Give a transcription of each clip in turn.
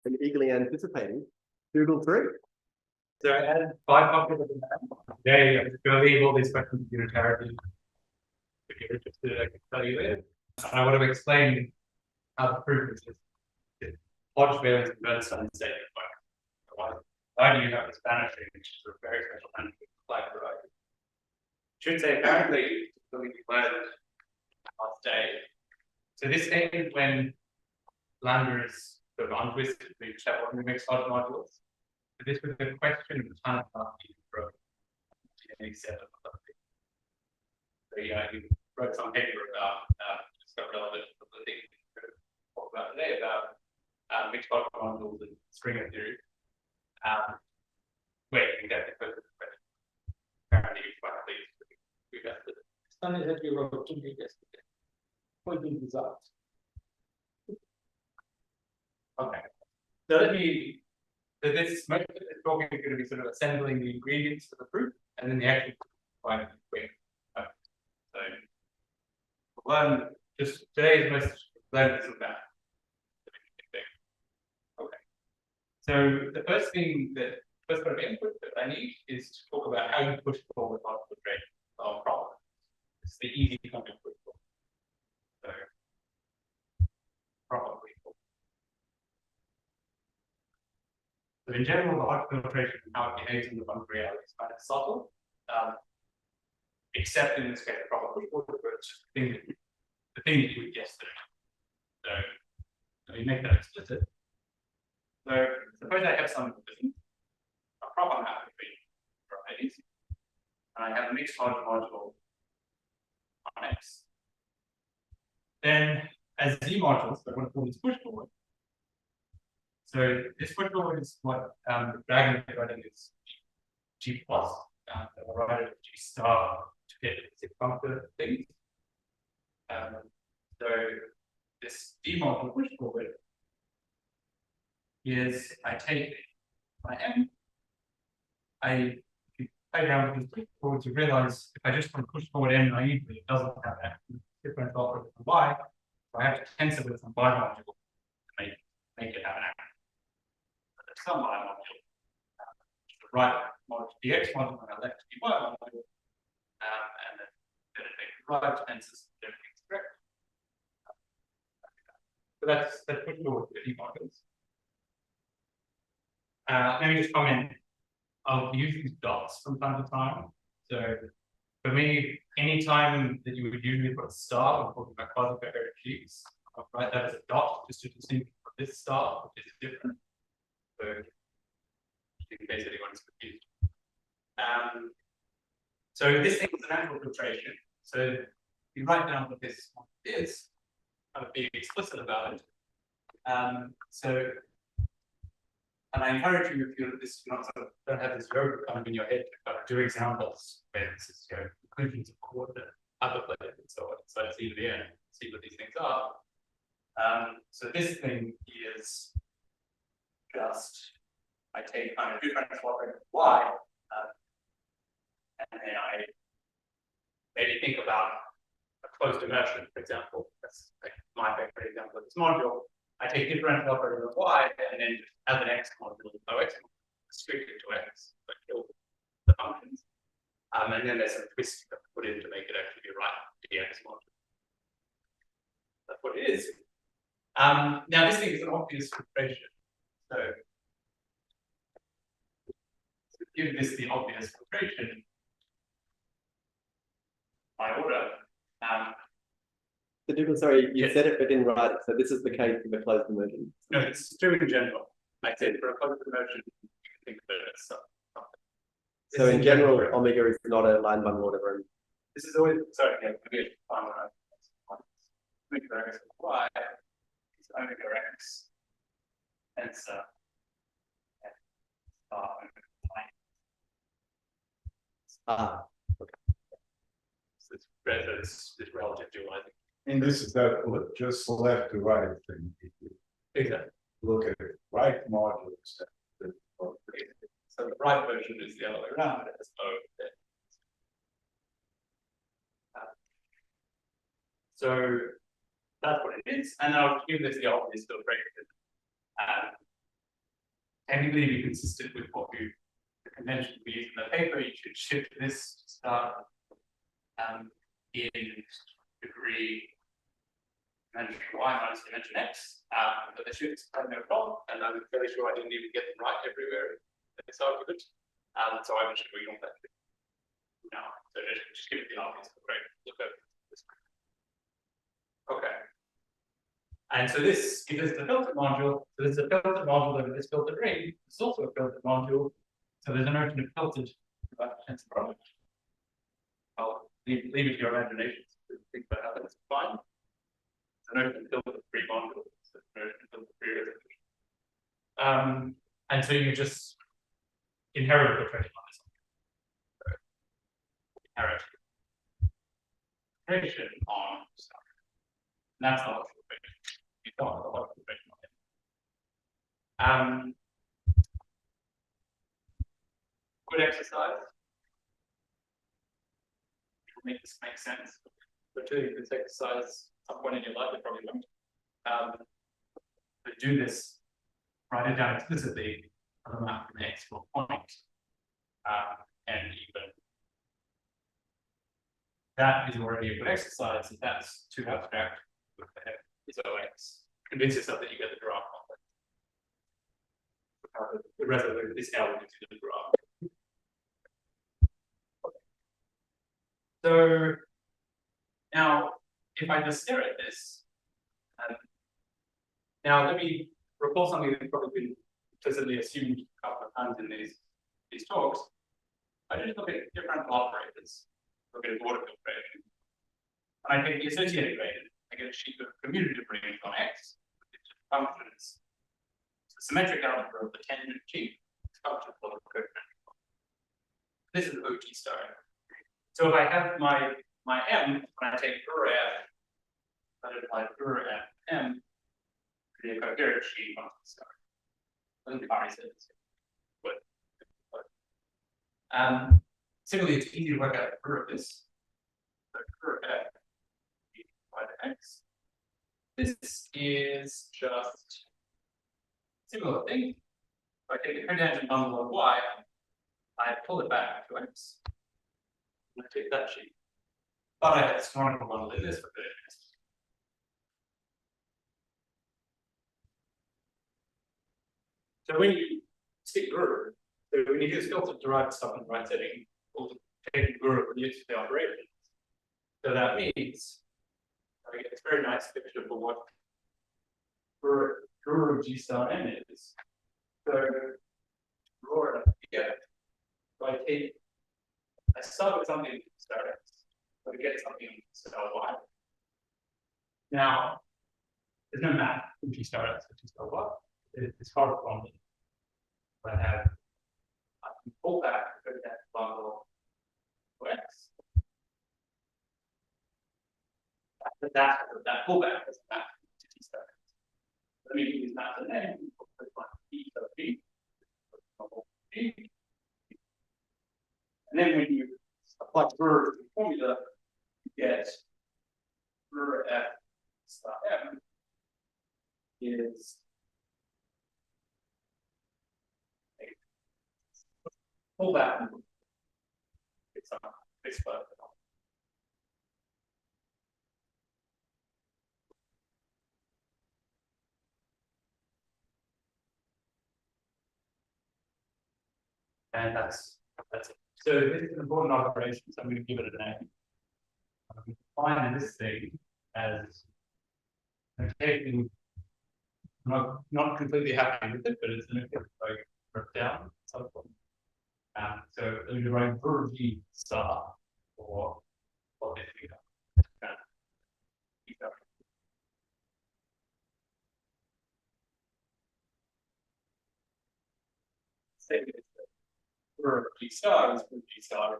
and eagerly anticipating Dougal 3. So I added 5 copies of the map. Today, I'm just going to leave all these questions of unitarity. If you're interested, I can tell you later. I want to explain how the proof is Hodge, Beilinson-Bernstein statement. Why do you have this vanishing, which is a very special vanishing flag variety? Should say apparently when we learned last day. So this statement when lambda is sort of untwisted, we just have ordinary mixed Hodge modules. So this was a question of the time of you wrote except so yeah, you wrote some paper about just got relevant to the thing we talk about today about mixed Hodge modules and stringer theory. Wait, you get the question. Apparently, you quite pleased we got it. Something that you wrote to me yesterday. Pointing results. Okay. So let me. So this most of this talking is going to be sort of assembling the ingredients for the proof, and then the actual final quick. So we'll learn just today's most learn this about. Okay. So the first thing that first bit of input that I need is to talk about how you push forward on the rate of problem. It's the easy kind of push forward. So probably. So in general, the Hodge filtration and how it behaves in the boundary reality is kind of subtle, except in this case, probably the thing that you would guess there. So let me make that explicit. So suppose I have some a proper map between varieties, and I have a mixed Hodge module on X. Then as Z modules, I want to call this push forward. So this push forward is what the dragon is writing is G plus. I'll write it G star to get the functor things. So this D module push forward is I take my M. If you play around with these push forwards, you realize if I just want to push forward M naively, it doesn't have that different offer with Y. So I have to tensor with some Y module to make it have an action. Some Y module. The right module dx module and the left dy module, and then it takes the right tensors and everything's correct. So that's push forward to the modules. Let me just comment. I'll use these dots from time to time. So for me, anytime that you would usually put a star when talking about quasi-coherent sheets, I'll write that as a dot just to distinguish from this star, which is different. So in case anyone's confused. So this thing is a natural filtration. So you write down what this is, kind of being explicit about it. And I encourage you, if you're not sort of don't have this yoga kind of in your head, to do examples where this is conclusions of coordinate, other players, and so on. So it's either the end, see what these things are. So this thing is just I take kind of different operator Y, and then I maybe think about a closed immersion, for example. That's like my favorite example of this module. I take differential operator of Y and then just as an X module, no X module, restrict it to X, but kill the functions. And then there's some twist that put in to make it actually be right to the X module. That's what it is. Now this thing is an obvious filtration. So to give this the obvious filtration by order. So Dougal, sorry, you said it but didn't write it. So this is the case of a closed immersion. No, it's true in general. I said for a closed immersion, you can think of it as something. So in general, omega is not a line bundle or whatever. This is always sorry, yeah, maybe omega x of y is omega x and so okay. So this relative dualizing. And this is that just left to right thing. Exactly. Look at it, right modules. So the right version is the other way around. It has O there. So that's what it is, and I'll give this the obvious filtration. technically to be consistent with what you the convention we use in the paper, you should shift this to start in degree dimension y minus dimension x. But the shifts had no problem, and I'm fairly sure I didn't even get them right everywhere in this argument. So I'm just going on that. No, so just give it the obvious. Great. Look over this. Okay. And so this is the filter module. So this is a filter module over this filtered ring. This is also a filtered module. So there's a notion of filtered tensor product. I'll leave it to your imagination to think about how that's defined. It's a notion of filtered free module. It's a notion of filtered free resolution. And so you just inherit filtration on this. Inherit filtration on stuff. And that's not filtration. You don't have a lot of filtration on it. Good exercise. Make this make sense. But doing this exercise at some point in your life, you probably won't. But do this, write it down explicitly on the map from X to a point. And even that is already a good exercise. If that's too abstract, is OX. Convince yourself that you get the graph complex. The rest of it is L gives you the graph. So now, if I just stare at this, now let me recall something that's probably been implicitly assumed a couple of times in these talks. I just look at different operators, look at order filtration, and I take the associated gradient. I get a sheet of commutative rings on X with functions. It's the symmetric algebra of the tangent sheet. It's function for the cotangent. This is OT star. So if I have my M, when I take F, I apply F M to the coherent sheet on the star. Doesn't already say this. But similarly, it's easy to work out this. So F by the X. This is just similar thing. If I take a cotangent bundle of Y, I pull it back to X. I take that sheet, but I have this canonical bundle in this for goodness. So when you stick guru, so when you use filter derived stuff in the right setting, we'll take guru and use the operations. So that means I get this very nice picture for what guru G star n is. So draw it up here. So I start with something star X, so I get something star Y. Now, there's no math in G star X or G star Y. It's corresponding. I can pull back to that bundle to X. That pullback is a map to G star X. Let me use that to name. E sub G. G. And then when you apply GRR to the formula, you get GRR F star M is pull back. It's further. And that's it. So this is an important operation, so I'm going to give it a name. I'm defining this thing as I'm taking, I'm not completely happy with it, but it's going to get like broke down. So I'm going to write G star for this figure. Say this. G star is G star.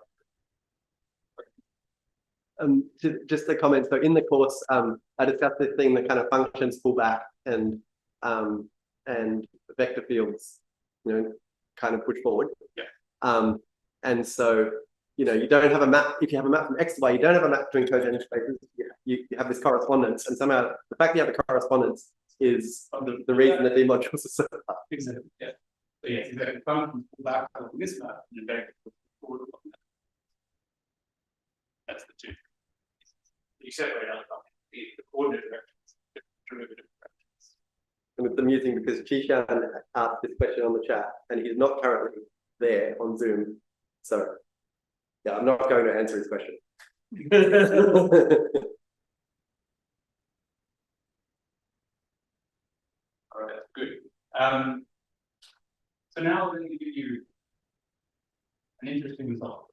Just a comment. So in the course, I discussed this thing that kind of functions pullback and vector fields, kind of push forward. Yeah. And so, you don't have a map. If you have a map from X to Y, you don't have a map between cotangent spaces. You have this correspondence, and somehow the fact that you have the correspondence is the reason that the modules are so hard. Exactly. Yeah. So yes, if the function pull back on this map, and then forward on that. That's the two. You separate out the coordinate directions, the derivative directions. And it's amusing because Chishan asked this question on the chat, and he's not currently there on Zoom. So, yeah, I'm not going to answer his question. All right, good. So now let me give you an interesting result.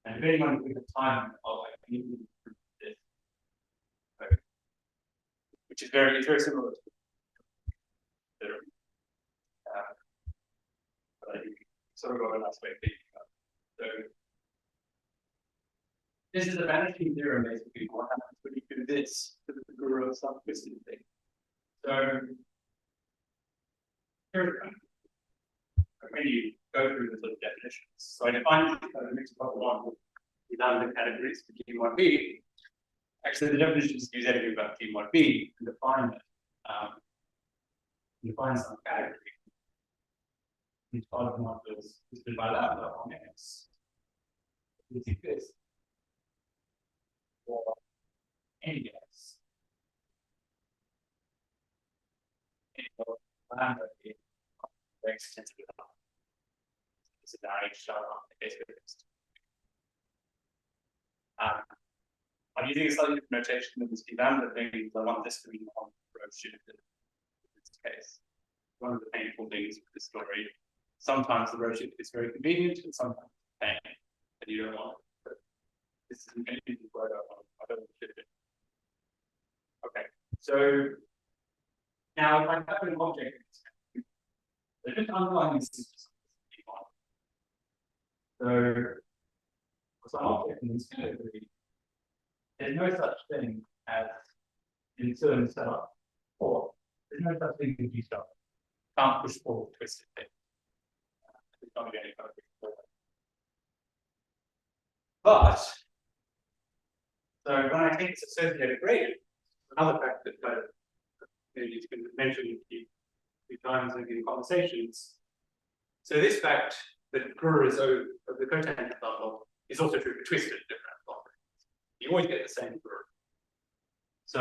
And if anyone with the time, I'll need to prove this. Okay. Which is very similar to the but I sort of got a nice way of thinking about it. So this is a vanishing theorem, basically. What happens when you do this to the degree of some twisted thing? So here's when you go through the sort of definitions. So I define the mixed bubble one with lambda categories for T1B. Actually, the definitions use anything about T1B and define it. Define some category. Each part of the model is listed by lambda on X. We take this for any X. Lambda is X tends to be lambda. It's a direct shot on the case of this. I'm using a slightly different notation than this lambda thing because I want this to be on the row shifted in this case. One of the painful things with this story. Sometimes the row shift is very convenient and sometimes it's pain and you don't want it. But this is anything where I don't want to shift it. Okay, so now if I have an object, so just underlying this is just so an object in this category, there's no such thing as insert setup, or there's no such thing as G-stop. Can't push forward twisted thing. It's not going to kind of push forward. But so when I take this associated gradient, another fact that kind of it's been mentioned a few times in conversations. So this fact that GUR is of the cotangent bundle is also true for twisted different bundles. You always get the same GUR. So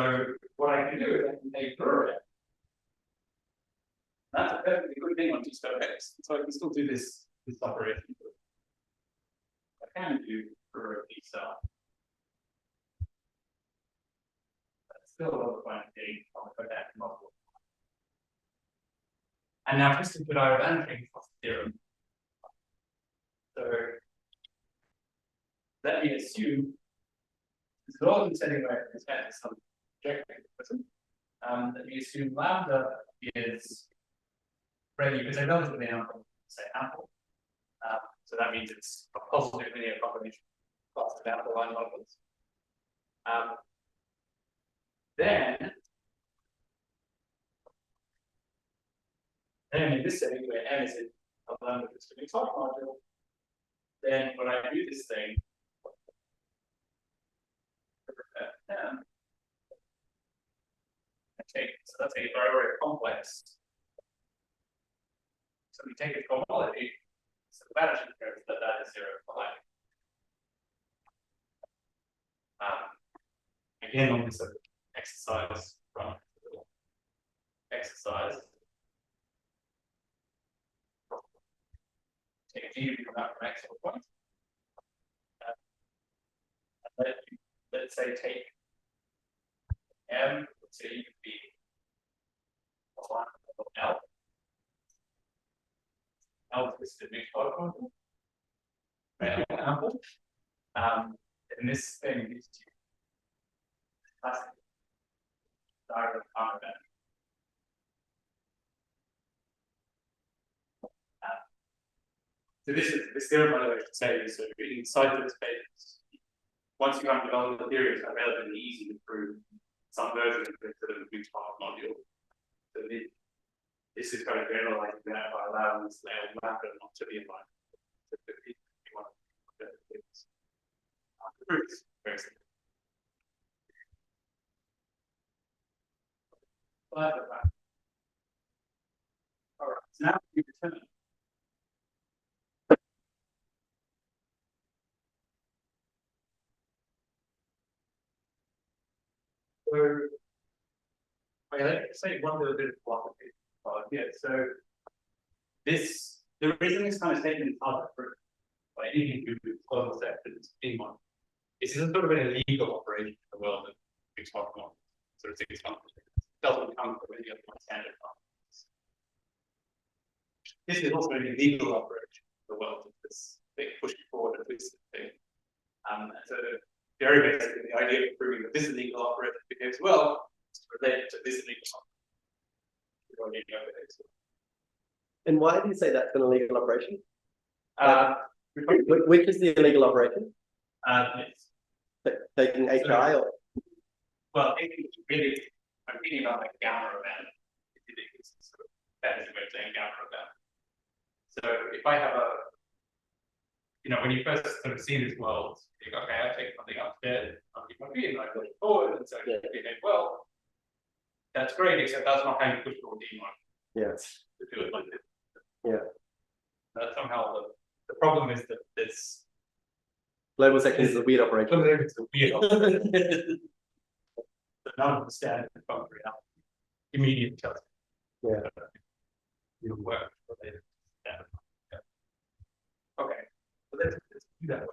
what I can do is I can take GUR. That's a perfectly good thing on T star X. So I can still do this operation. I can do GUR T star. That's still a lot of fun getting on the cotangent bundle. And now twisted good I vanishing theorem. So let me assume this is all in setting where it's had some objective person. Let me assume lambda is ready because I know it's going to be say ample. So that means it's a positive linear combination of the ample line models. Then in this setting where M is in a lambda discriminating Hodge module, then when I do this thing, so that's a very, very complex. So we take a cohomology, so the vanishing curve that is 0 for life. Again, on this exercise from exercise. Take a G from that from X point. And let's say take M, let's say you could be L. L is the big photon. Right, example. And this thing is to classic direct counter event. So this theorem, by the way, I should say is so inside of this space. Once you have developed the theory, it's relatively easy to prove some version of it to the mixed part module. So this is kind of generalizing that by allowing this layer lambda not to be in line. So if you want to the proof is very simple. All right. So now we return. So, okay, let's say one little bit of philosophy. Yeah, so this, the reason this kind of statement is hard to prove by anything to do with global sectors in one. This is a sort of an illegal operation in the world that we talk about. Sort of 6 months. Doesn't come from any other standard functions. This is also an illegal operation in the world. This they push forward a twisted thing. So very basically, the idea of proving that this illegal operation behaves well is related to this illegal operation. And why do you say that's an illegal operation? Which is the illegal operation? Taking HI or? Well, really, I'm thinking about like gamma event. That is a way of saying gamma event. So if I have a, you know, when you first sort of see this world, you go, okay, I take something upstairs, I'll keep my feet, and I push it forward, and so it behaves well. That's great, except that's not how you push your demon. Yes. To do it like this. Yeah. Somehow the problem is that this Global sectors is a weird operation. it's a weird operation. But none of the standard function reality. Immediate test. Yeah. It'll work. Okay. So let's do that.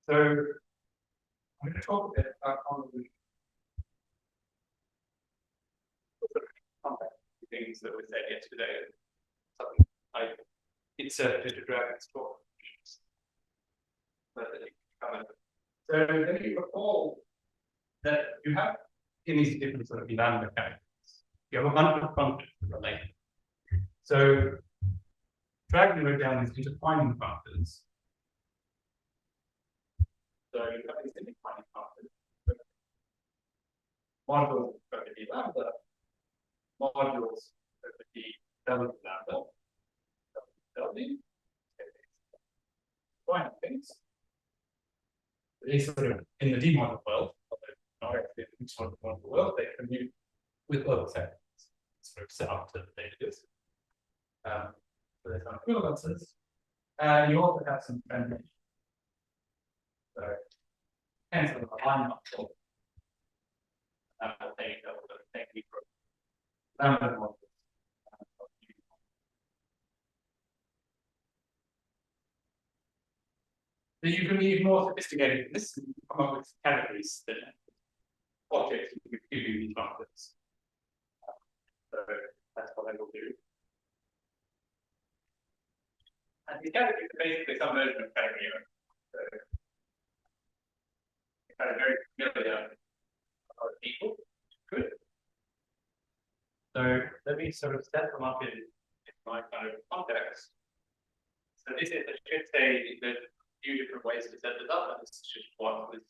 So I'm going to talk a bit about convolution. Things that were said yesterday. Something I inserted to Dragon's talk. So then you recall that you have in these different sort of lambda categories, you have a bunch of functions that relate. So Dragon wrote down these intertwining functions. So you have these intertwining functions. Modules going to be lambda, modules going to be lambda, fine things. These sort of in the D-model world, not actually in each sort of model world, they commute with global sectors, sort of set up to the data is. So there's some equivalences. And you also have some translation. So hence sort of a line up for technique for lambda models. So you can be more sophisticated in this and come up with categories that objects you give you these functions. So that's what I will do. And these categories are basically some version of category. So kind of very familiar with other people. Good. So let me sort of set them up in my kind of context. So this is, I should say, there's a few different ways to set this up, and this is just what was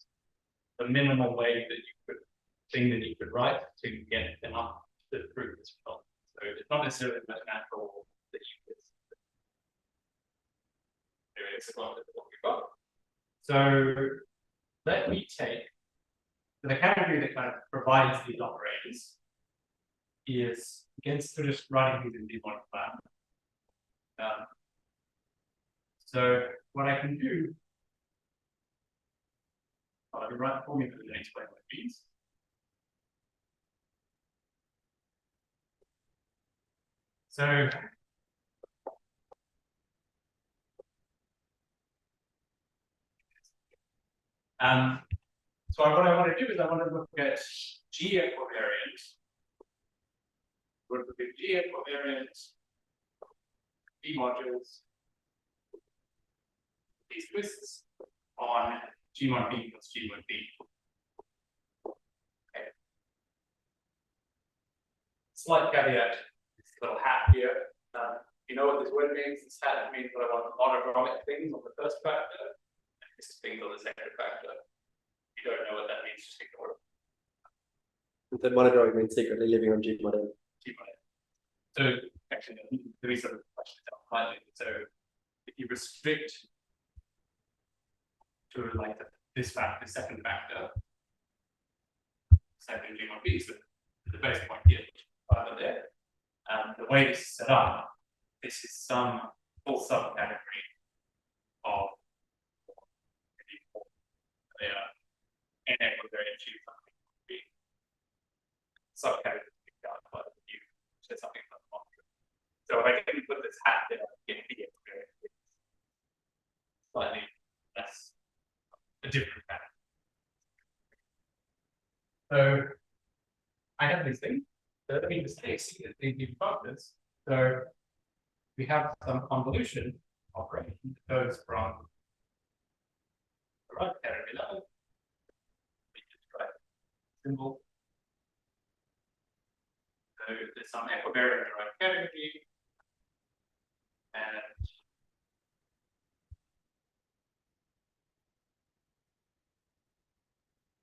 the minimal way that you could write to get enough to prove this result. So it's not necessarily mathematical that you could do it. It's what we've got. So let me take the category that kind of provides these operators is against sort of writing these in D1 plan. So what I can do, I can write the formula and explain what it means. So so what I want to do is I want to look at G equivariant. We're going to look at G equivariant B modules. These twists on G1 B plus G1 B. Okay. Slight caveat, this little hat here. You know what this word means? This hat means that I want monochromatic things on the first factor, and this things on the second factor. If you don't know what that means, just ignore it. The monodromic means secretly living on G model. So actually, let me sort of flesh this out slightly. So if you restrict to like this factor, second factor, second G1 B, so the base point here, either there. And the way this is set up, this is some full subcategory of n equivariant subcategory by the view, so something like that. So if I can put this hat there, get the equivariant, slightly less a different hat. So I have this thing. So let me just take the functions. So we have some convolution operation that goes from the right category level. We just write symbol. So there's some equivariant in the right category. And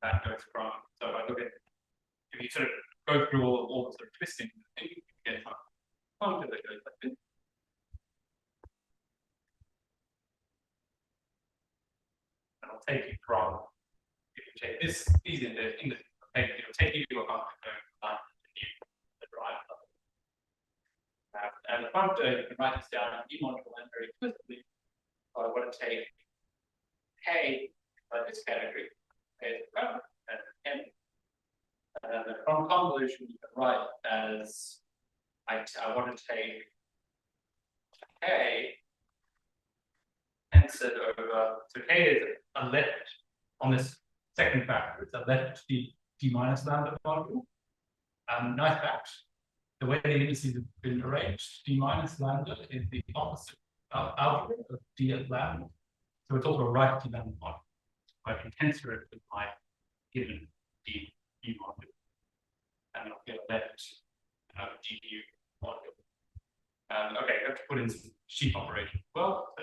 that goes from, so if I look at, if you sort of go through all the sort of twisting, you get some function that goes like this. And I'll take you from, if you take this, these in the it'll take you to a function going from the drive level. And the function, you can write this down in modular and very explicitly. I want to take K by this category, K is and M. And then from convolution, you can write as I want to take K tensored over. So K is a left on this second factor. It's a left d minus lambda module. Nice fact. The way the indices have been arranged, d minus lambda is the opposite algebra of d at lambda. So it's also a right d lambda module. I can tensor it with my given d module. And I'll get a left du module. Okay, I have to put in some sheaf operation as well. So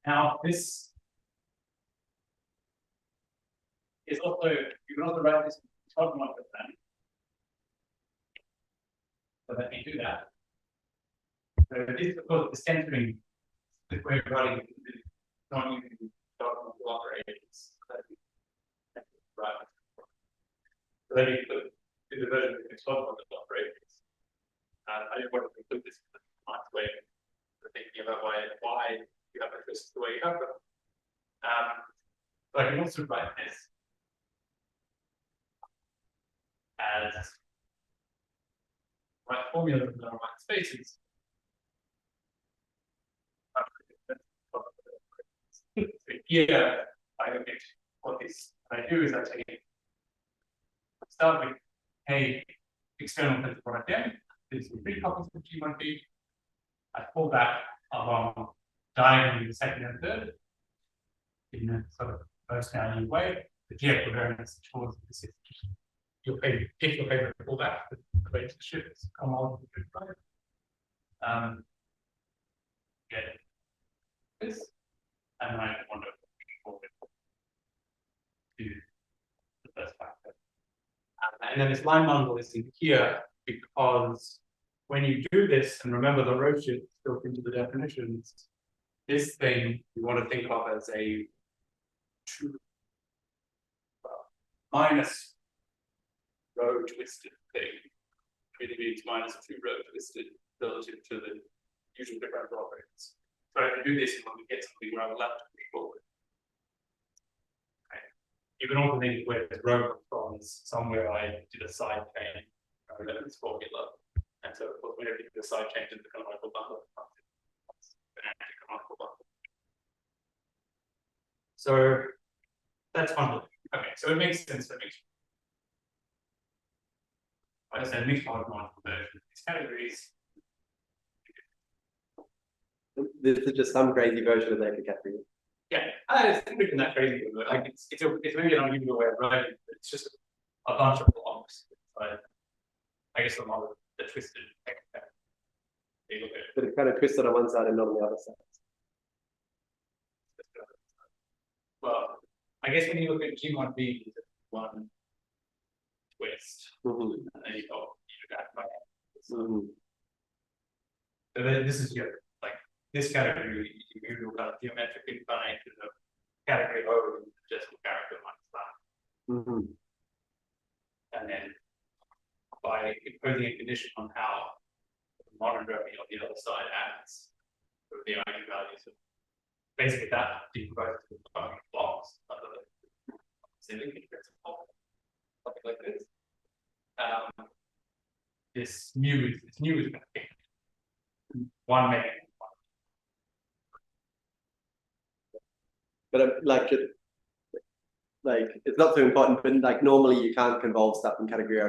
now this is also, you can also write this top model then. So let me do that. So this is of course the centering that we're writing not using dot operations. Right. So let me put in the version of the top operations. I just want to include this in the nice way of thinking about why you have a twist the way you have them. So I can also write this as right formula in the right spaces. So here I look at what this I do is I start with a external tensor product M. There's some three copies of G1B. I pull that along diagonally the second and third in a sort of first down way. The G equivariance towards this is your favorite, if your favorite pull back, the way to shifts come on to the right. Get this, and then I want to forward to the first factor. And then this line bundle is in here because when you do this, and remember the row shift built into the definitions, this thing you want to think of as a minus row twisted thing. Really means minus 2 row twisted relative to the usual differential operators. So I can do this when we get something where I'm left to push forward. Okay. You can also think where the row comes from is somewhere I did a side chain. I remember this formula. And so of course, whenever you do a side change in the canonical bundle, it's an anti-canonical bundle. So that's bundle. Okay, so it makes sense for me. Like I said, mixed polynomial version of these categories. This is just some crazy version of that category. Yeah, it's not even that crazy. Like it's maybe an unusual way of writing, but it's just a bunch of blocks. But I guess a lot of the twisted but it's kind of twisted on one side and not on the other side. Well, I guess when you look at G1B, it's one twist, and then you go that way. So then this is your like this category, you kind of geometric incarnation of category over just a character minus that. Mhm. And then by imposing a condition on how the monodromy on the other side acts with the eigenvalues of basically that decomposes to the following blocks under the linkage principle, something like this. This mu is going to be one making. But like it's not so important, but like normally you can't convolve stuff in category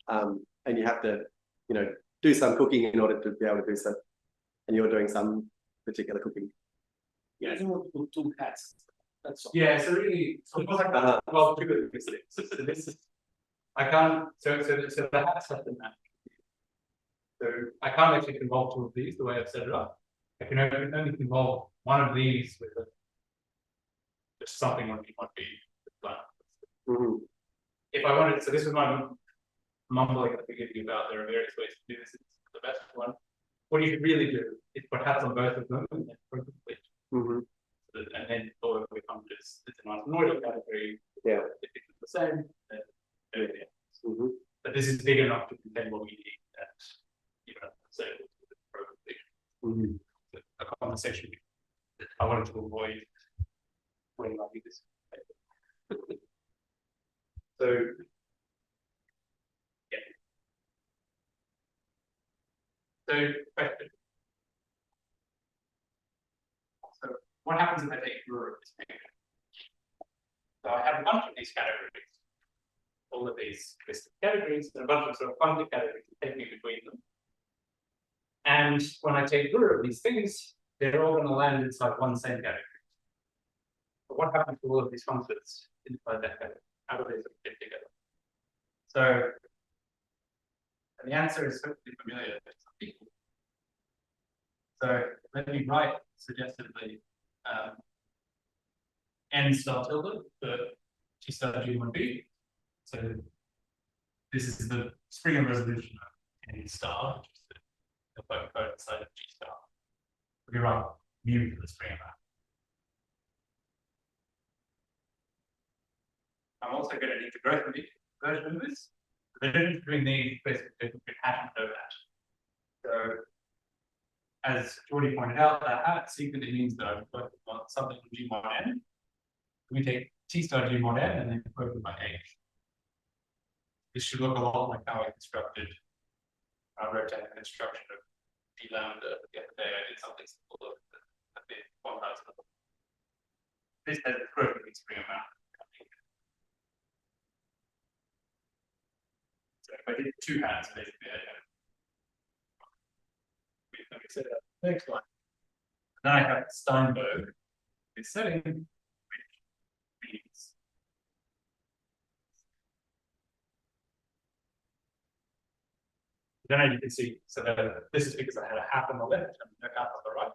O. And you have to, you know, do some cooking in order to be able to do so. And you're doing some particular cooking. Yeah, I don't want to put two hats. That's all. Yeah, so really, so it was like that. Well, two good things. So this is, I can't. So the hat set in that. So I can't actually convolve two of these the way I've set it up. I can only convolve one of these with just something on B. Mm-hmm. If I wanted, so this was my mumbling at the beginning about there are various ways to do this. It's the best one. What you should really do is put hats on both of them and then complete. Mm-hmm. And then all we come to is it's an orthogonal category. Yeah. If it's the same, then everything else. Mm-hmm. But this is big enough to contain what we need that you know, say Mm-hmm. a conversation I wanted to avoid when I do this. So yeah. So question. So what happens if I take a of this picture? So I have a bunch of these categories, all of these listed categories, and a bunch of sort of funky categories to take me between them. And when I take root of these things, they're all going to land inside one same category. But what happens to all of these functions inside that category? How do they sort of fit together? So, and the answer is hopefully familiar to some people. So let me write suggestively n star tilde for T star G1B. So this is the Springer resolution of n star, which is the code inside of G star. We write mu for the Springer map. I'm also going to need the growth version of this. The difference between these basically hasn't over that. So as Jordy pointed out, that hat secretly means that I'm working on something from G mod n. We take T star G mod n and then work with my H. This should look a lot like how I constructed our rectangle construction of D lambda the other day. I did something simple at the 1000 level. This has a perfect Springer map. So if I did two hats, basically, let me set up the next one. Then I have Steinberg is setting, which means then as you can see, so this is because I had a half on the left and no half on the right.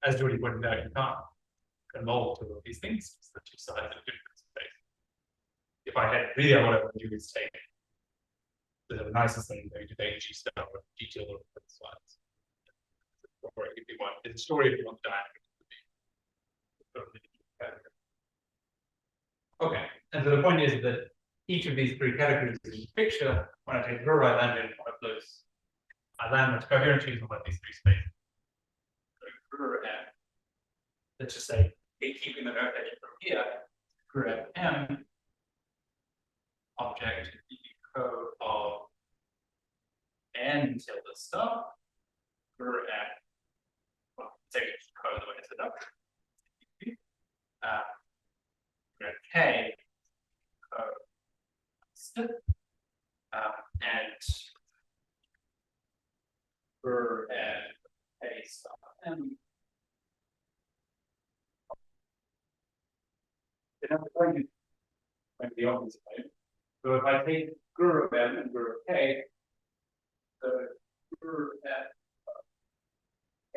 As Jordy pointed out, you can't convolve two of these things. It's the two sides of different space. If I had really, what I would do is take the nicest thing going to take G star or G tilde or the slides. Or if you want, it's a story if you want the dynamic. Okay, and so the point is that each of these three categories in the picture, when I take Rho, I land in one of those. I land with coherent choose in one of these three spaces. So Rho M, let's just say, keeping the notation from here, Rho M object code of n tilde star for well, take it code the way it's set up. K code and for K star m. Then I'm going to the opposite way. So if I take Gur of M and Gur of K, the Gur at K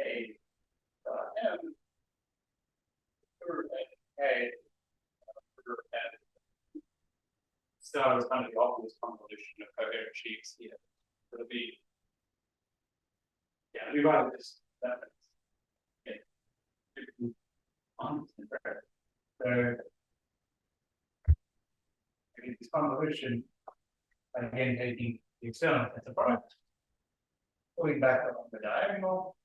M, Gur at K, Gur at star is kind of the obvious convolution of coherent sheaves here. It'll be we write this. So this convolution, again taking the external tensor product, pulling back along the diagonal,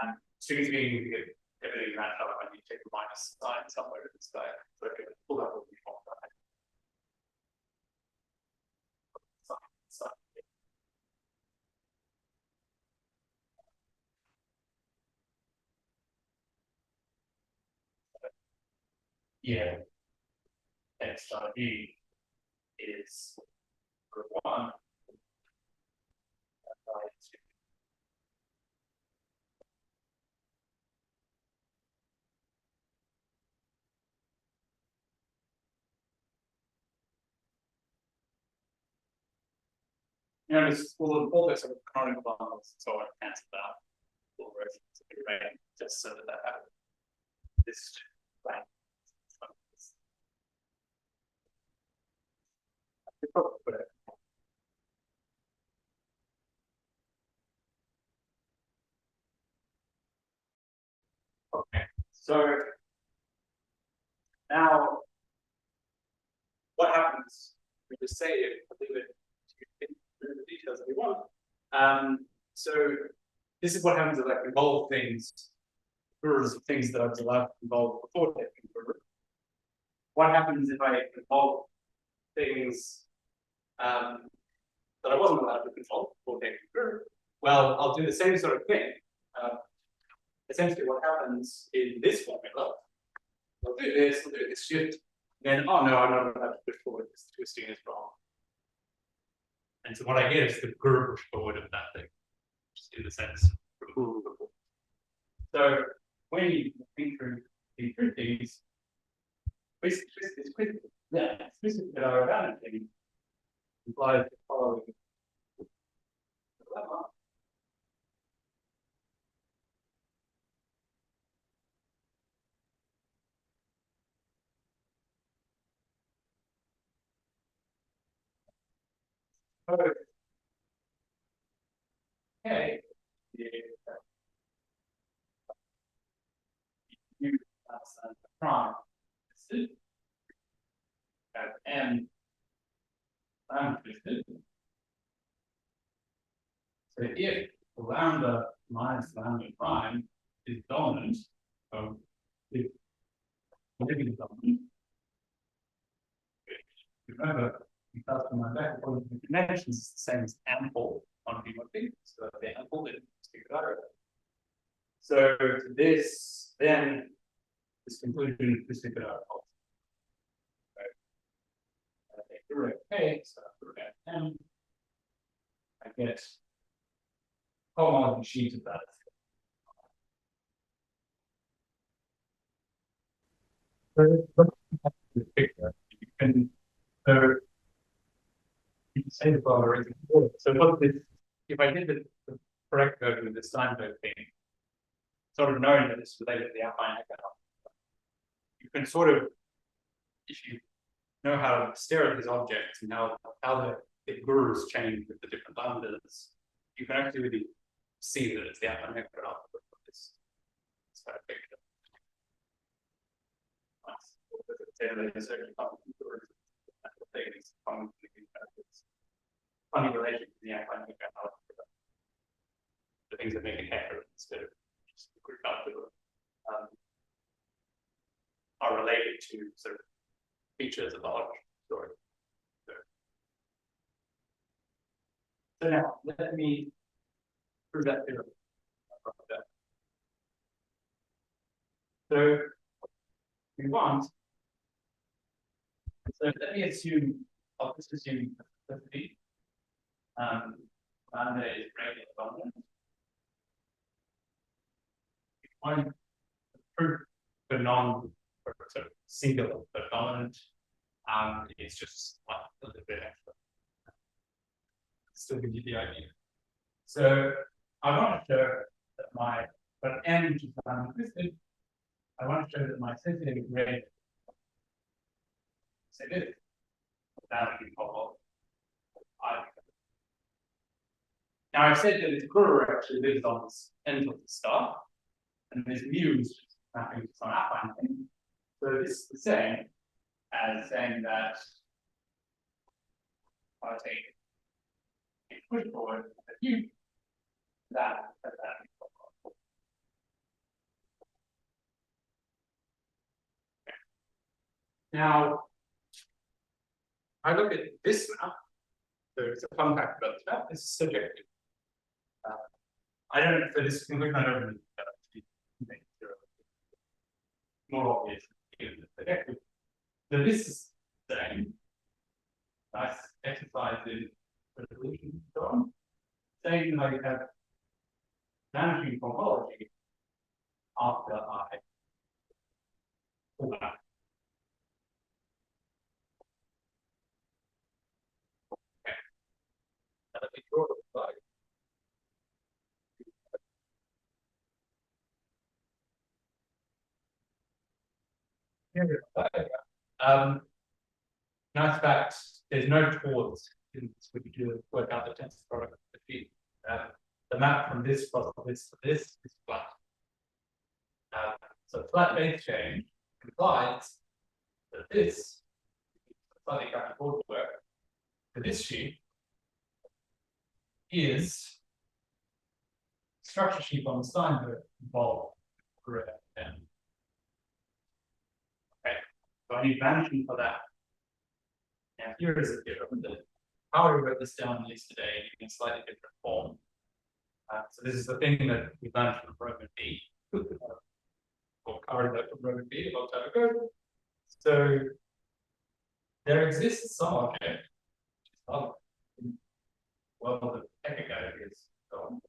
and strictly speaking, we get everything matched up when you take the minus sign somewhere in this guy. So okay, pull that will be from that. Yeah, x star b is group 1. You know, it's all this sort of canonical bundles, so I cancel out all the rest of the array just so that I have this blank. Okay, so now what happens? We just say it, leave it to the details that we want. So this is what happens if I involve things, gurus of things that I was allowed to involve before taking guru. What happens if I involve things that I wasn't allowed to control before taking guru? Well, I'll do the same sort of thing. Essentially, what happens in this formula, I'll do this shift, then, oh no, I'm not allowed to push forward, this twisting is wrong. And so what I get is the guru push forward of that thing, just in the sense. So when you think through these, twist that are about it implies the following dilemma. Okay. You outside the prime. At n twisted. So if lambda minus lambda prime is dominant, so if negative dominant, remember, because from my back according to the conventions, it's the same as ample on P1P, so the ample is together. So this then this conclusion is to get our okay, so I put M. I get cohomology sheet of that. You can you can say the bar is important. So what this, if I did the correct version of this Steinberg thing, sort of knowing that it's related to the outline economic, you can sort of, if you know how to stare at these objects and how the gurus change with the different lambdas, you can actually really see that it's the outline economic of this kind of picture. Funny relation to the outline economic. The things that make it happen instead of just the group out are related to sort of features of the Hodge story. So now let me prove that theorem. So we want. So let me assume. I'll just assume simplicity. Lambda is greater than dominant. One proof for sort of singular but dominant. It's just a little bit extra. Still give you the idea. So I want to show that but M which is untwisted, I want to show that my sensitive gradient, say this, that would be called I. Now I've said that this Kruger actually lives on this end of the star, and this mu is just mapping to some affine thing. So this is the same as saying that I take a push forward a mu that. Now, I look at this map. So it's a fun fact about this map. This is subjective. I don't for this conclusion. I don't really make more obvious given the subjective. So this is the same. Nice exercise in resolution and so on. Saying that I have vanishing cohomology after I pull back. Let me draw the slide. Here we go. Nice fact, there's no chords in this when you do work out the tensor product of the field. The map from this plus this to this is flat. So flat base change implies that this slightly back and forth work for this sheet is structure sheet on the Steinberg involved. Correct. Okay, so I need vanishing for that. Now here is a theorem that how I wrote this down at least today in a slightly different form. So this is the thing that we learned from Roman B, or covered that from Roman B a long time ago. So there exists some object, well, the technical is so.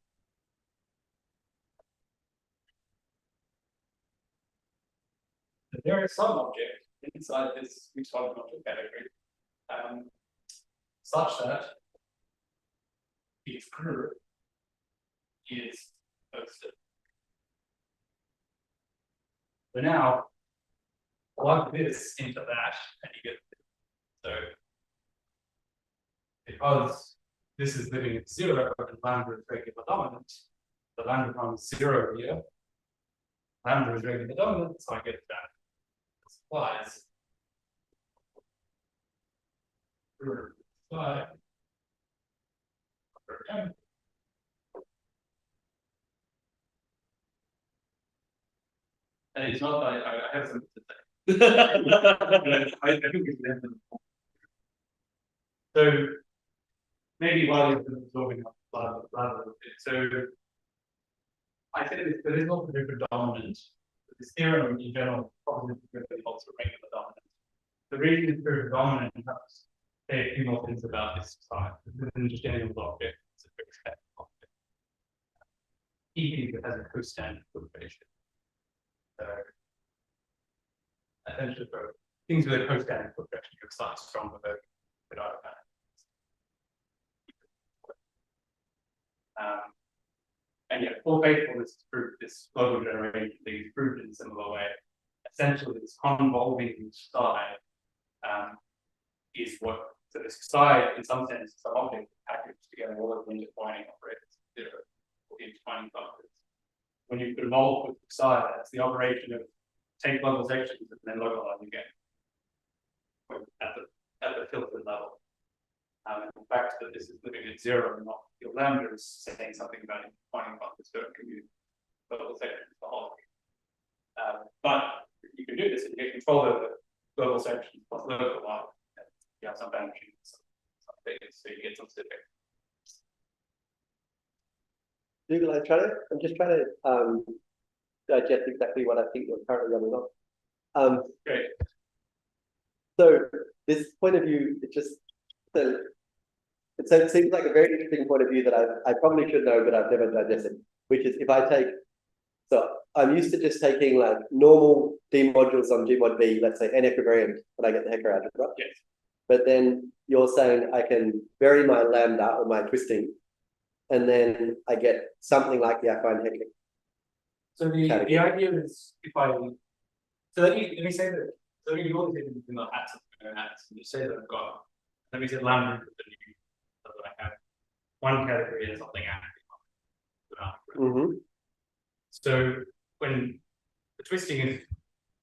There is some object inside this mixed-function object category, such that its curve is posted. So now plug this into that, and you get so because this is living at 0 and lambda is regular dominant, the lambda becomes 0 here. Lambda is regular dominant, so I get that. This applies. And it's not that I have something to say. I think it's less than. So maybe while you're absorbing up blah blah. So I said there is not a dominant. This theorem in general probably also regular dominant. The reason it's very dominant helps say a few more things about this side. This is an understanding of the object. It's a very static object. Even if it has a costandard filtration. So essentially for things with a costandard filtration, you're slightly stronger than and yet, full faithfulness is proved, this global generation thing is proved in a similar way. Essentially, this convolving side is what, so this side, in some sense, some object packaged together all of the intertwining operators, or the intertwining functors. When you convolve with the side, that's the operation of take global sections and then localize again at the filtered level. And the fact that this is living at 0 and not your lambda is saying something about intertwining functors, so it can be global sections for whole. But you can do this and you get control over global sections plus localize. You have some vanishing, some things, so you get some specific. Dougal, I'm just trying to digest exactly what I think you're currently running on. Great. So this point of view, it seems like a very interesting point of view that I probably should know, but I've never digested, which is if I take, so I'm used to just taking like normal D modules on G mod B, let's say n equivariant, when I get the Hecker algebra. Yes. But then you're saying I can vary my lambda or my twisting, and then I get something like the affine Hecker. So the idea is if I so let me say that so let me go in the hats and just say that I've got let me say lambda the new that I have one category and something active. Mm-hmm. So when the twisting is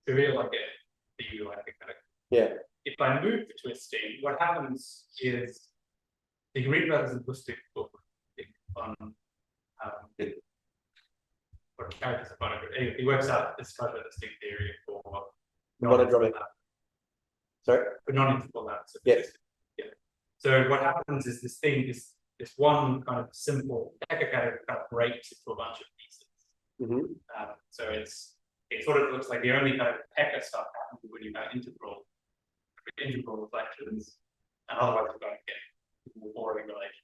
severe like a like a kind of, Yeah. if I move the twisting, what happens is the Green Brothers linguistic book on what characters are funny, but anyway, he works out this kind of distinct theory for Monodromic. Sorry? for non-interval lamps. Yes. Yeah. So what happens is this thing is this one kind of simple decacated kind of breaks into a bunch of pieces. Mm-hmm. So it sort of looks like the only kind of Pecker stuff happens when you have integral reflections, and otherwise you're going to get more boring relations.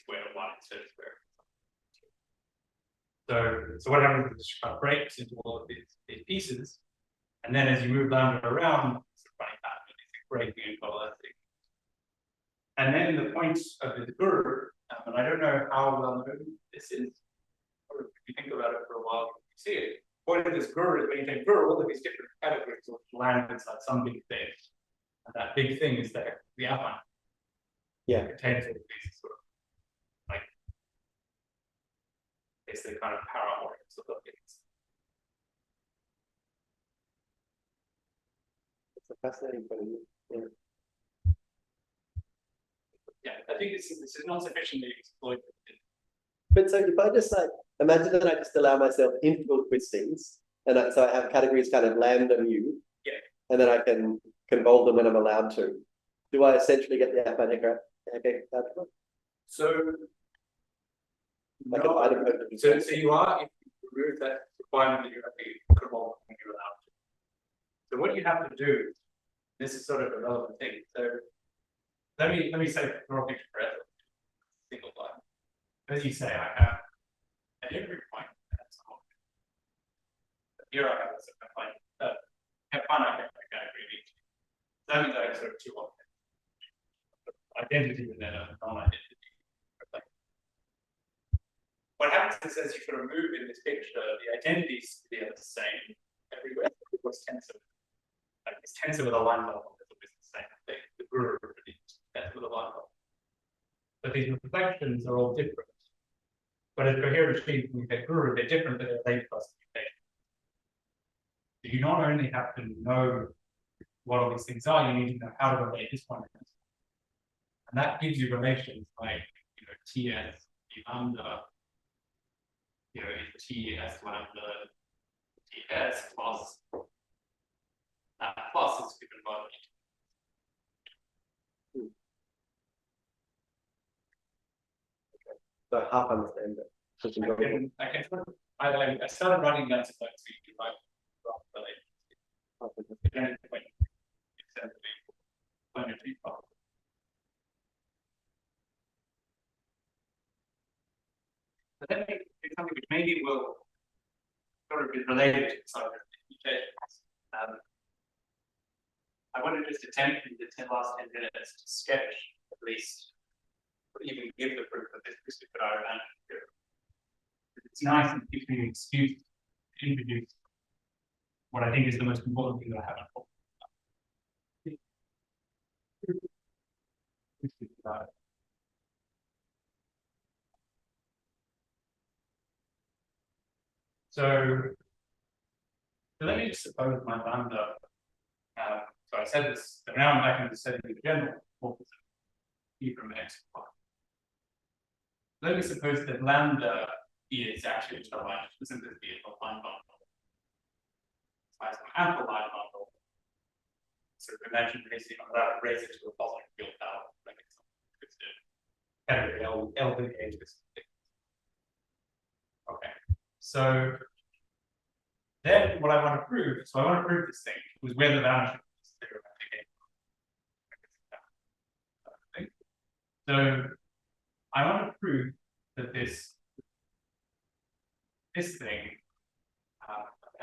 Square one instead of square. So what happens is it kind of breaks into all of these pieces, and then as you move lambda around, it's a funny pattern, it's breaking and coalescing. And then the point of the guru, and I don't know how well known this is, or if you think about it for a while, you see it. The point of this guru is when you take guru, all of these different categories will land inside some big thing. And that big thing is the outline. Yeah. It contains all of these sort of like it's the kind of parametrics of the things. It's a fascinating point. Yeah. Yeah, I think this is not sufficiently exploited. But so if I just like imagine that I just allow myself integral twistings, and so I have categories kind of lambda mu, Yeah. and then I can convolve them when I'm allowed to. Do I essentially get the Aphanic? So Like no, an item of so you are, if you remove that requirement that you have to convolve when you're allowed to. So what you have to do, this is sort of a relevant thing. So let me say draw a picture for it. Single line. As you say, I have at every point that's all. Here I have a certain point. Have finite category of each. That means I have sort of two objects. Identity and then a non-identity. What happens is as you sort of move in this picture, the identities are the same everywhere. It was tensor. Like it's tensor with a line level is always the same thing. The guru is tensor with a line level. But these reflections are all different. But as coherent machines, when you get guru, they're different, but they're laid classification. So you not only have to know what all these things are, you need to know how to relate this one. And that gives you relations like, TS, the lambda, TS lambda, TS plus, plus is given by So half understand that. I started writing that to like so you can write but then it's something which maybe will sort of be related to some of the mutations. I want to just attempt in the last 10 minutes to sketch at least, or even give the proof of this particular advantage here. It's nice and gives me an excuse to introduce what I think is the most important thing that I haven't talked about. So let me just suppose my lambda. So I said this, but now I'm back into setting the general morphism E from X. Let me suppose that lambda is actually a line, isn't this be a line bundle? So I have some ample line bundle. So imagine basically I'm allowed to raise it to a positive field power. Category L big H this. Okay. So then what I want to prove, so I want to prove this thing, was where the vanishing is theorem. So I want to prove that this thing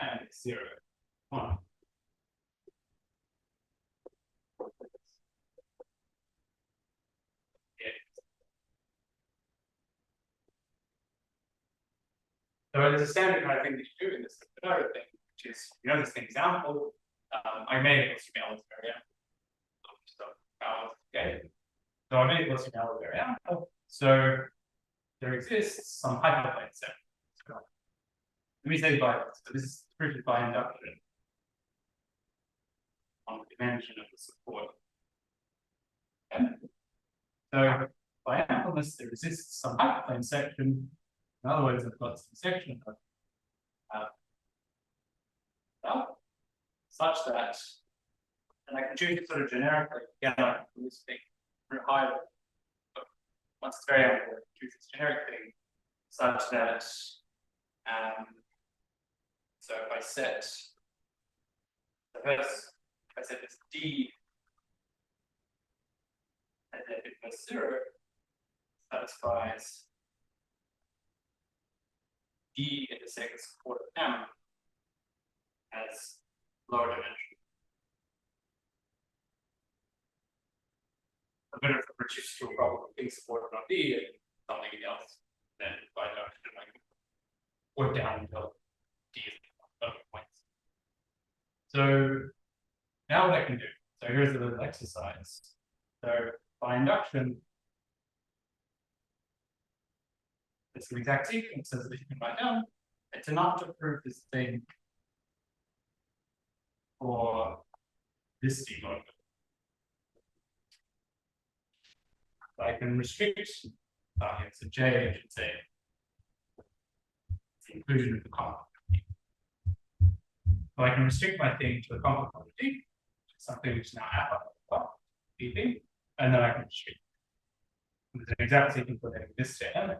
and it's 0, 1. So there's a standard kind of thing that you do in this another thing, which is, this thing example, I may have to email this very okay. So I made this now very ample. So there exists some hyperplane set. So let me say by so this is proved by induction on the dimension of the support. Okay. So by ampleness, there exists some hyperplane section. In other words, I've got some section of such that, and I can choose it sort of generically, again, I can this thing through high, but once it's very ample, I can choose this generic thing such that, so if I set, the first, if I set this D, and then it was 0, satisfies D in the second support of M as lower dimension. I'm going to reduce to a problem of being supported on D and something else. Then by induction, I can work down until D is at points. So now what I can do. So here's a little exercise. So by induction, it's an exact sequence that you can write down. It's enough to prove this thing for this D model. I can restrict targets to J, I should say, the inclusion of the cohomology. So I can restrict my thing to the cohomology, something which is now alpha, thing, and then I can restrict. There's an exact sequence for this to M.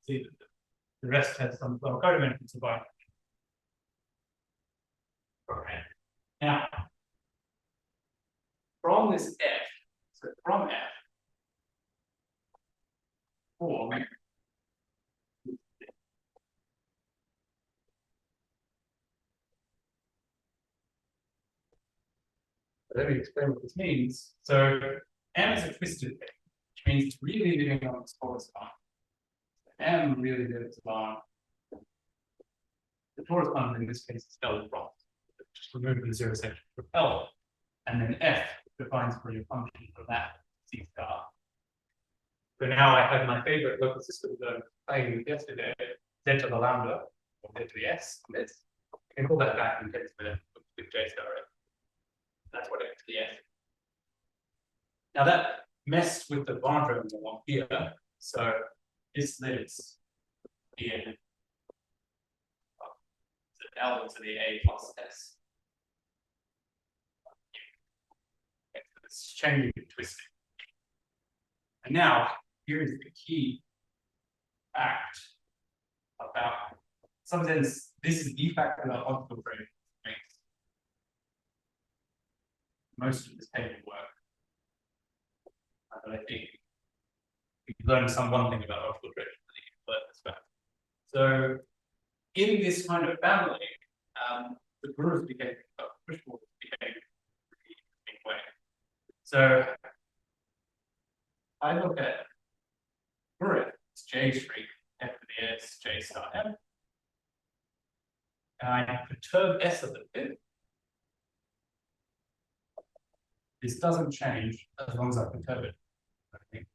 See that the rest has some lower codimensions of binary. Now, from this F, so from F, let me explain what this means. So M is a twisted thing, which means it's really living on its torus bond. M really lives on the torus bond in this case is L from. Just remove the zero section for L, and then F defines for your function for that C star. So now I have my favorite local system that I'm playing with yesterday, Z to the lambda, or Z to the S. I can call that back in 10 minutes with J star. That's what X to the S. Now that messed with the boundary along here. So this lives in L to the A plus S. It's changing and twisting. And now here is the key fact about, in some sense, this is the fact about optical frame makes most of this paper work. But I think we can learn one thing about optical frame, I think you can learn this fact. So in this kind of family, the grooves became push-balls became pretty interesting way. So I look at groove, it's J streak, F to the S, J star M. And I perturb S a little bit. This doesn't change as long as I perturb it. I think.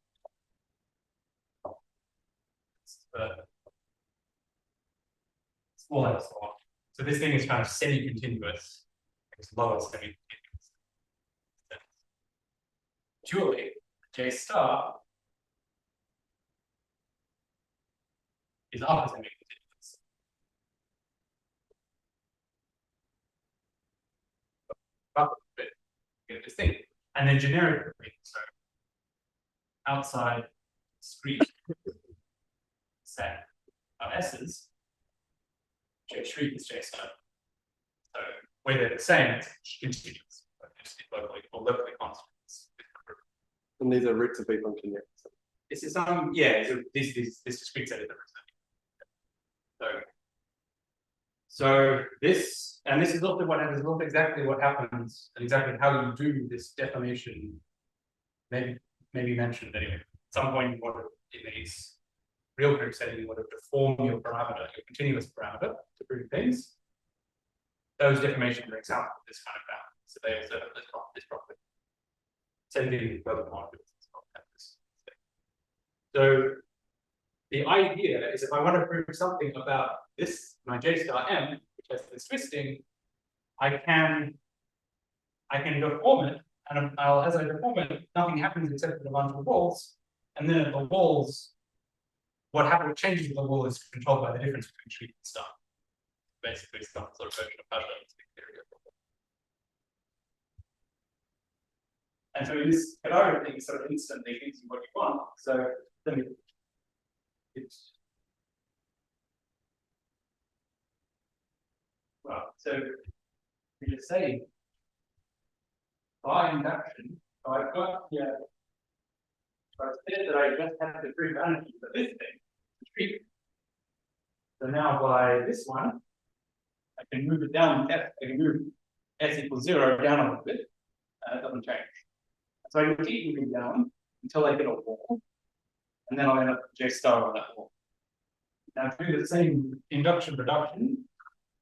It's all that small. So this thing is kind of semi-continuous. It's lower semi-continuous. Dually, J star is upper semi-continuous. Up a bit, get this thing. And then generically, so outside discrete set of S's, J shriek is J star. So where they're the same, it's continuous, but just locally or locally constant. And these are roots of B function, yeah. This is this discrete set is the so this is also exactly what happens and exactly how you do this definition. Maybe mentioned anyway. At some point you want to, in these real group setting, you want to deform your parameter, your continuous parameter to prove things. Those deformations are examples of this kind of bound. So they also have this property. Same thing with other modules. So the idea is if I want to prove something about this, my J star M, which has this twisting, I can deform it, and as I deform it, nothing happens except for the bunch of walls, and then at the walls, what changes with the wall is controlled by the difference between sheet and star. Basically, some sort of version of Hodge theory. And so this canonical thing sort of instantly gives you what you want. So let me. Well, so we just say by induction, so I've got here. So I said that I just have to prove vanishing for this thing, the tree. So now by this one, I can move it down F. I can move S equals 0 down a little bit. It doesn't change. So I can keep moving down until I hit a wall, and then I'll end up with J star on that wall. Now do the same induction reduction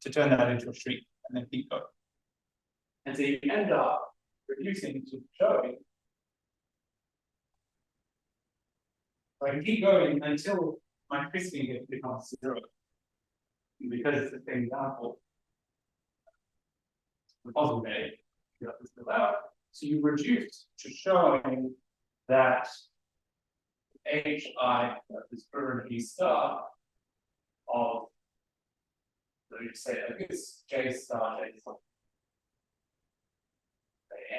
to turn that into a street, and then keep going. And so you end up reducing to showing. So I can keep going until my twisting becomes 0. And because it's the same example, the positive A, you have to fill out. So you reduce to showing that HI is currently star of, so you say like this, J star,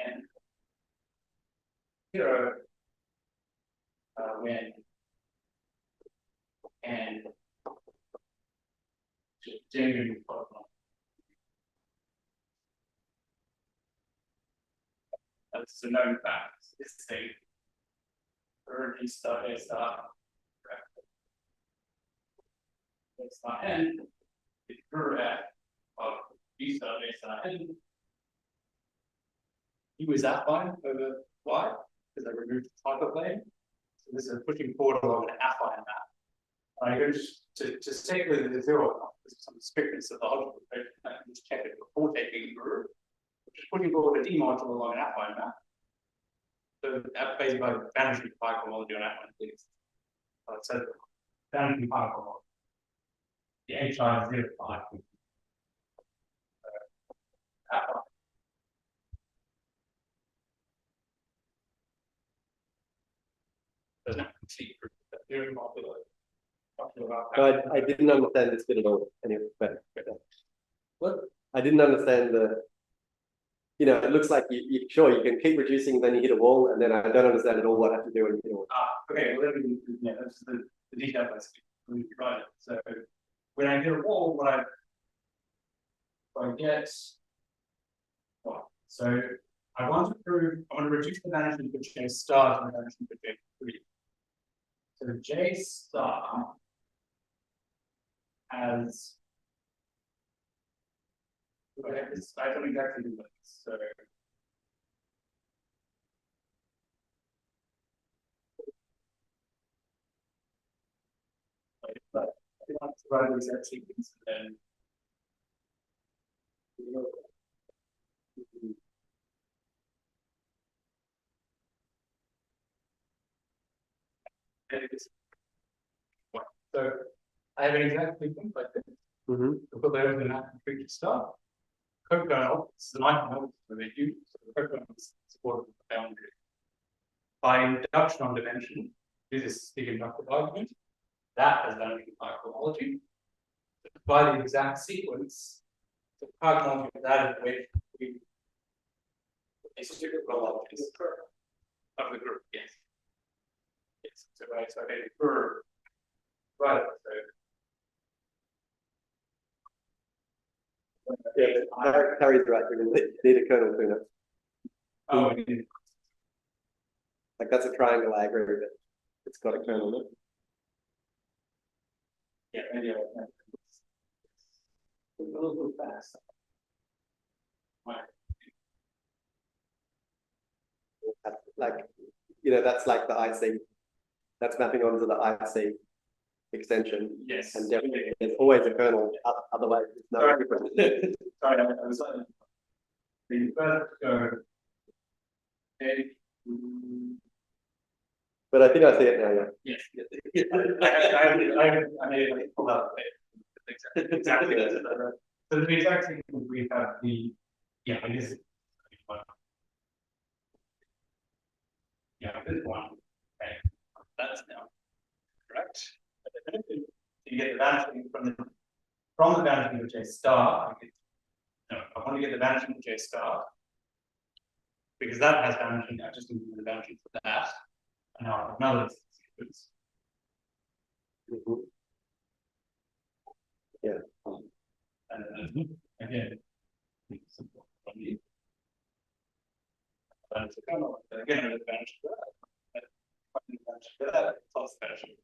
and 0 when and genuinely polynomial. That's a known fact. This thing, currently star J star, J star n is correct of B star J star n. U is affine over Y because I removed the type of plane. So this is pushing forward along an affine map. I go to take the 0 because some strictness of the Hodge filtration, I can just check it before taking through. Just putting forward a D module along an affine map. So that basically by vanishing pi cohomology on affine things. So vanishing pi cohomology. The HI is 0 pi. Affine. There's no complete proof that theorem modular. No, I didn't understand this bit at all. Anyway, but what? I didn't understand the. It looks like you sure you can keep reducing, then you hit a wall, and then I don't understand at all what I have to do when you hit a wall. Okay. Well, that's the detail basically. Right. So when I hit a wall, what I get. Well, so I want to reduce the vanishing for J star to the vanishing for J3. So J star has. I don't exactly do this. So but I want to write the exact sequence and then so I have an exact sequence like this. We'll put there in that feature start. Cohomology, this is an item that they do, so the cohomology is supported with the boundary. By induction on dimension, do this big inductive argument, that has vanishing pi cohomology. By the exact sequence, the cohomology of that is which we institute homologies of the group, yes. Yes, so I made a curve. Right, so yeah, Harry's right. We need a kernel tuner. oh, Like that's a triangle, I agree, but it's got a kernel in it. yeah, maybe I'll a little fast. Like, that's like the IC. That's mapping onto the IC extension. Yes. And definitely there's always a kernel, otherwise it's no different. Sorry, I was like, the first go. Okay. But I think I see it now, yeah. Yes. I made it pull out. Exactly. So the exact thing we have the, yeah, it is. Yeah, this one, okay, that's now correct. You get the vanishing from the vanishing of J star. No, I want to get the vanishing of J star because that has vanishing. I just need the vanishing for that. And now another sequence. Yeah. And again, simple from you. Again, an advantage for that. Plus vanishing.